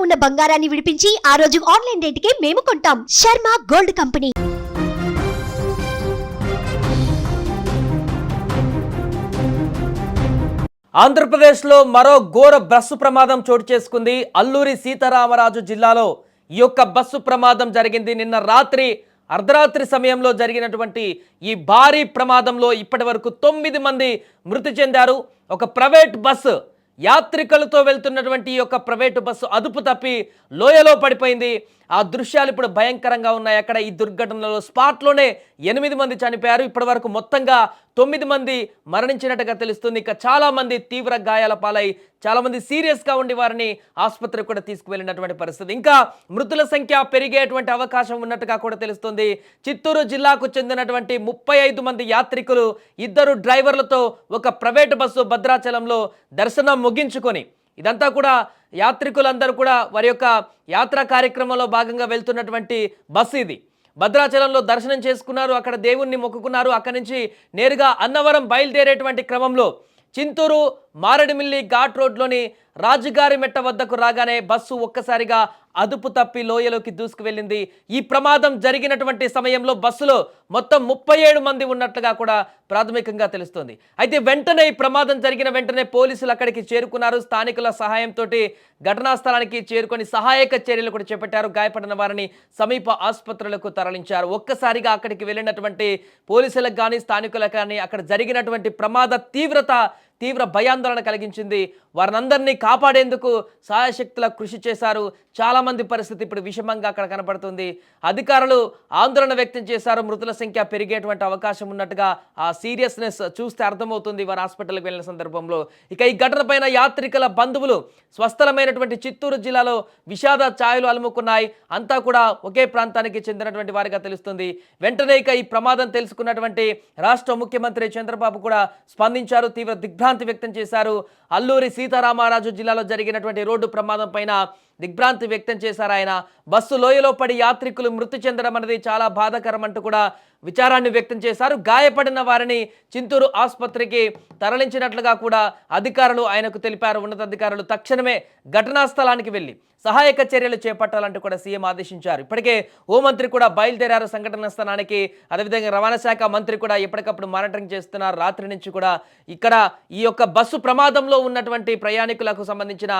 ఉన్న బంగారాన్ని విడిపించి ఆ రోజు ఆన్లైన్ రేటుకే మేము కొంటాం. Sharma gold company. ఆంధ్రప్రదేశ్లో మరో ఘోర బస్సు ప్రమాదం చోటు చేసుకుంది. అల్లూరి సీతారామరాజు జిల్లాలో ఈ యొక్క బస్సు ప్రమాదం జరిగింది. నిన్న రాత్రి అర్ధరాత్రి సమయంలో జరిగినటువంటి ఈ భారీ ప్రమాదంలో ఇప్పటి వరకు 9 మంది మృతి చెందారు. ఒక ప్రైవేట్ బస్సు యాత్రికులతో వెళ్తున్నటువంటి ఈ యొక్క ప్రైవేటు బస్సు అదుపు తప్పి లోయలో పడిపోయింది. ఆ దృశ్యాలు ఇప్పుడు భయంకరంగా ఉన్నాయి. అక్కడ ఈ దుర్ఘటనలో స్పాట్లోనే 8 మంది చనిపోయారు. ఇప్పటి వరకు మొత్తంగా 9 మంది మరణించినట్టుగా తెలుస్తుంది. ఇక చాలా మంది తీవ్ర గాయాల పాలై చాలా మంది సీరియస్గా ఉండి వారిని ఆసుపత్రికి కూడా తీసుకువెళ్ళినటువంటి పరిస్థితి. ఇంకా మృతుల సంఖ్య పెరిగేటువంటి అవకాశం ఉన్నట్టుగా కూడా తెలుస్తుంది. చిత్తూరు జిల్లాకు చెందినటువంటి 35 మంది యాత్రికులు 2 డ్రైవర్లతో ఒక ప్రైవేటు బస్సు భద్రాచలంలో దర్శనం ముగించుకొని, ఇదంతా కూడా యాత్రికులందరూ కూడా వారి యొక్క యాత్రా కార్యక్రమంలో భాగంగా వెళ్తున్నటువంటి బస్సు ఇది. భద్రాచలంలో దర్శనం చేసుకున్నారు, అక్కడ దేవుణ్ణి మొక్కుకున్నారు. అక్కడి నుంచి నేరుగా అన్నవరం బయలుదేరేటువంటి క్రమంలో చింతూరు మారేడుమిల్లి ఘాట్ రోడ్లోని రాజుగారి మెట్ట వద్దకు రాగానే బస్సు ఒక్కసారిగా అదుపు తప్పి లోయలోకి దూసుకువెళ్ళింది. ఈ ప్రమాదం జరిగినటువంటి సమయంలో బస్సులో మొత్తం 37 మంది ఉన్నట్లుగా కూడా ప్రాథమికంగా తెలుస్తోంది. అయితే వెంటనే ఈ ప్రమాదం జరిగిన వెంటనే పోలీసులు అక్కడికి చేరుకున్నారు. స్థానికుల సహాయంతో ఘటనా స్థలానికి చేరుకొని సహాయక చర్యలు కూడా చేపట్టారు. గాయపడిన వారిని సమీప ఆసుపత్రులకు తరలించారు. ఒక్కసారిగా అక్కడికి వెళ్ళినటువంటి పోలీసులకు కానీ స్థానికులకు కానీ అక్కడ జరిగినటువంటి ప్రమాద తీవ్ర భయాందోళన కలిగించింది. వారినందరినీ కాపాడేందుకు సహాయశక్తుల కృషి చేశారు. చాలామంది పరిస్థితి ఇప్పుడు విషమంగా అక్కడ కనపడుతుంది. అధికారులు ఆందోళన వ్యక్తం చేశారు. మృతుల సంఖ్య పెరిగేటువంటి అవకాశం ఉన్నట్టుగా ఆ సీరియస్నెస్ చూస్తే అర్థమవుతుంది వారు హాస్పిటల్కి వెళ్ళిన సందర్భంలో. ఇక ఈ ఘటన పైన యాత్రికుల బంధువులు స్వస్థలమైనటువంటి చిత్తూరు జిల్లాలో విషాద ఛాయలు అలుముకున్నాయి. అంతా కూడా ఒకే ప్రాంతానికి చెందినటువంటి వారిగా తెలుస్తుంది. వెంటనే ఇక ఈ ప్రమాదం తెలుసుకున్నటువంటి రాష్ట్ర ముఖ్యమంత్రి చంద్రబాబు కూడా స్పందించారు. తీవ్ర దిగ్భ్రాంతి వ్యక్తం చేశారు. అల్లూరి సీతారామరాజు జిల్లాలో జరిగినటువంటి రోడ్డు ప్రమాదం పైన దిగ్భ్రాంతి వ్యక్తం చేశారు ఆయన. బస్సు లోయలో పడి యాత్రికులు మృతి చెందడం అనేది చాలా బాధాకరం అంటూ కూడా విచారాన్ని వ్యక్తం చేశారు. గాయపడిన వారిని చింతూరు ఆసుపత్రికి తరలించినట్లుగా కూడా అధికారులు ఆయనకు తెలిపారు. ఉన్నతాధికారులు తక్షణమే ఘటనా స్థలానికి వెళ్లి సహాయక చర్యలు చేపట్టాలంటూ కూడా సీఎం ఆదేశించారు. ఇప్పటికే హోంమంత్రి కూడా బయలుదేరారు సంఘటన స్థలానికి. అదేవిధంగా రవాణా శాఖ మంత్రి కూడా ఎప్పటికప్పుడు మానిటరింగ్ చేస్తున్నారు. రాత్రి నుంచి కూడా ఇక్కడ ఈ యొక్క బస్సు ప్రమాదంలో ఉన్నటువంటి ప్రయాణికులకు సంబంధించిన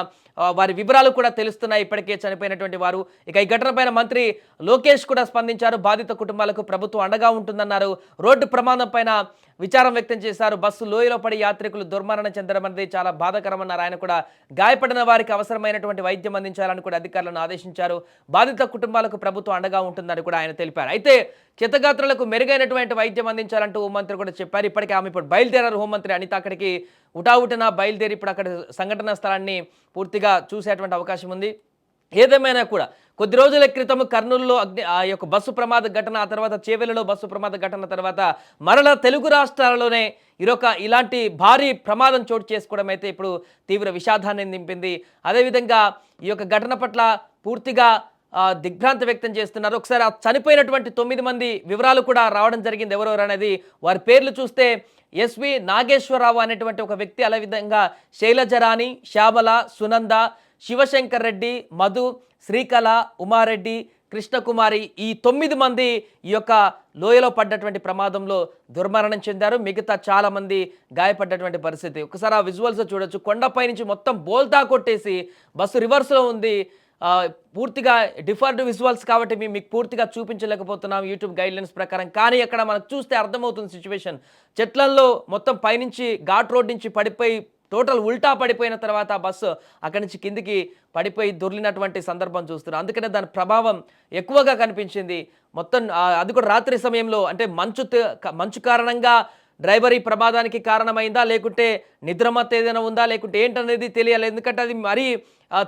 వారి వివరాలు కూడా తెలుస్తున్నాయి. ఇప్పటికే చనిపోయినటువంటి వారు. ఇక ఈ ఘటన పైన మంత్రి లోకేష్ కూడా స్పందించారు. బాధిత కుటుంబాలకు ప్రభుత్వం అండగా ఉంటుందన్నారు. రోడ్డు ప్రమాదం పైన విచారం వ్యక్తం చేశారు. బస్సు లోయలో పడి యాత్రికులు దుర్మరణం చెందడం అనేది చాలా బాధాకరమన్నారు. ఆయన కూడా గాయపడిన వారికి అవసరమైనటువంటి వైద్యం అందించాలని కూడా అధికారులను ఆదేశించారు. బాధిత కుటుంబాలకు ప్రభుత్వం అండగా ఉంటుందని కూడా ఆయన తెలిపారు. అయితే క్షతగాత్రులకు మెరుగైనటువంటి వైద్యం అందించాలంటూ హోంమంత్రి కూడా చెప్పారు. ఇప్పటికే ఆమె ఇప్పుడు బయలుదేరారు. హోంమంత్రి అనిత అక్కడికి ఉటావుటిన బయలుదేరి ఇప్పుడు అక్కడ సంఘటనా స్థలాన్ని పూర్తిగా చూసేటువంటి అవకాశం ఉంది. ఏదేమైనా కూడా కొద్ది రోజుల క్రితం కర్నూలులో ఆ యొక్క బస్సు ప్రమాద ఘటన, ఆ తర్వాత చేవెళ్లలో బస్సు ప్రమాద ఘటన తర్వాత మరలా తెలుగు రాష్ట్రాలలోనే ఇలాంటి భారీ ప్రమాదం చోటు చేసుకోవడం అయితే ఇప్పుడు తీవ్ర విషాదాన్ని నింపింది. అదేవిధంగా ఈ యొక్క ఘటన పట్ల పూర్తిగా దిగ్భ్రాంతి వ్యక్తం చేస్తున్నారు. ఒకసారి ఆ చనిపోయినటువంటి 9 మంది వివరాలు కూడా రావడం జరిగింది. ఎవరెవరు అనేది వారి పేర్లు చూస్తే ఎస్వి నాగేశ్వరరావు అనేటువంటి ఒక వ్యక్తి, అదేవిధంగా శైలజరాణి, శ్యామల, సునంద, శివశంకర్ రెడ్డి, మధు, శ్రీకళ, ఉమారెడ్డి, కృష్ణకుమారి, ఈ 9 మంది ఈ యొక్క లోయలో పడ్డటువంటి ప్రమాదంలో దుర్మరణం చెందారు. మిగతా చాలా మంది గాయపడ్డటువంటి పరిస్థితి. ఒకసారి ఆ విజువల్స్ చూడొచ్చు. కొండపై నుంచి మొత్తం బోల్తా కొట్టేసి బస్సు రివర్స్లో ఉంది. పూర్తిగా డిఫర్డ్ విజువల్స్ కాబట్టి మీకు పూర్తిగా చూపించలేకపోతున్నాం యూట్యూబ్ గైడ్లైన్స్ ప్రకారం. కానీ అక్కడ మనకు చూస్తే అర్థమవుతుంది సిచ్యువేషన్. చెట్లల్లో మొత్తం పైనుంచి ఘాట్ రోడ్ నుంచి పడిపోయి టోటల్ ఉల్టా పడిపోయిన తర్వాత బస్సు అక్కడి నుంచి కిందికి పడిపోయి దొర్లినటువంటి సందర్భం చూస్తున్నాం. అందుకనే దాని ప్రభావం ఎక్కువగా కనిపించింది. మొత్తం అది కూడా రాత్రి సమయంలో, అంటే మంచు కారణంగా డ్రైవర్ ఈ ప్రమాదానికి కారణమైందా, లేకుంటే నిద్రమత్తు ఏదైనా ఉందా, లేకుంటే ఏంటనేది తెలియాలి. ఎందుకంటే అది మరీ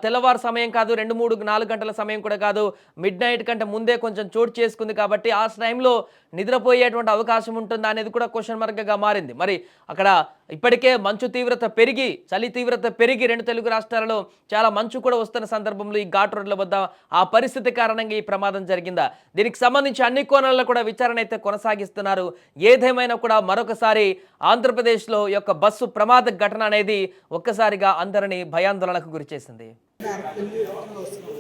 తెల్లవారు సమయం కాదు, 2, 3, 4 గంటల సమయం కూడా కాదు, మిడ్ నైట్ కంటే ముందే కొంచెం చోటు చేసుకుంది. కాబట్టి ఆ టైంలో నిద్రపోయేటువంటి అవకాశం ఉంటుందా అనేది కూడా క్వశ్చన్ మార్క్గా మారింది. మరి అక్కడ ఇప్పటికే మంచు తీవ్రత పెరిగి, చలి తీవ్రత పెరిగి 2 తెలుగు రాష్ట్రాలలో చాలా మంచు కూడా వస్తున్న సందర్భంలో ఈ ఘాట్ రోడ్ల వద్ద ఆ పరిస్థితి కారణంగా ఈ ప్రమాదం జరిగిందా, దీనికి సంబంధించి అన్ని కోణాల్లో కూడా విచారణ అయితే కొనసాగిస్తున్నారు. ఏదేమైనా కూడా మరొకసారి ఆంధ్రప్రదేశ్లో యొక్క బస్సు ప్రమాద ఘటన అనేది ఒక్కసారిగా అందరినీ భయాందోళనకు గురిచేసింది. అరకెళ్ళి రిటర్న్లో వస్తున్నాం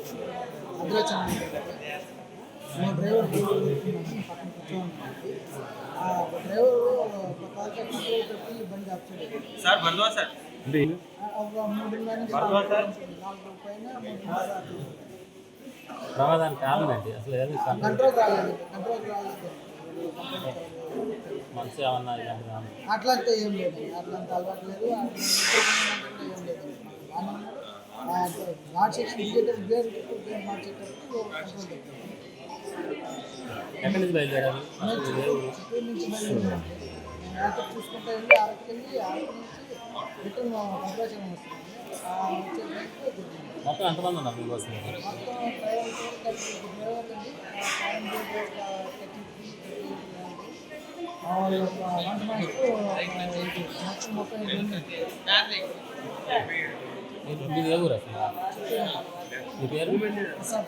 భద్రాచలం మా డ్రైవర్ పక్కన కూర్చోండి ఆ డ్రైవర్ ఒక కాల్ పెట్టి బండి ఆపుతుంది సార్ బంధువా సార్ ఒక 3:30 నుంచి 4 పైన 3:30 ప్రమాదానికి కారణం ఏంటి అసలు ఏది కంట్రోల్ రాలేదు మనసు ఏమన్నా ఇలాంటిది ఏమన్నా? అట్లంతా ఏం లేదు అట్లంతా అలవాటు లేదు ఏం లేదు నాట్ సెక్షన్ ఇండికేటర్ గేర్ మార్చేటప్పుడు కంట్రోల్ పెట్టారు ఎక్కడి నుంచి బయలుదేరారు అసలు ఏ ఊరు? చిత్తూరు నుంచి బయలుదేరాం నేను యాక్టర్ చూసుకుంటూ వెళ్ళి అరకు నుంచి రిటర్న్ భద్రాచలం వస్తున్నాను వచ్చేసరికి మొత్తం ఎంతమంది ఉన్నారు మీకోసం మొత్తం డ్రైవర్లు అండి వంట మాస్టర్ మొత్తం 35 మీది ఏ ఊరు అసలు మీ పేరు ప్రసాద్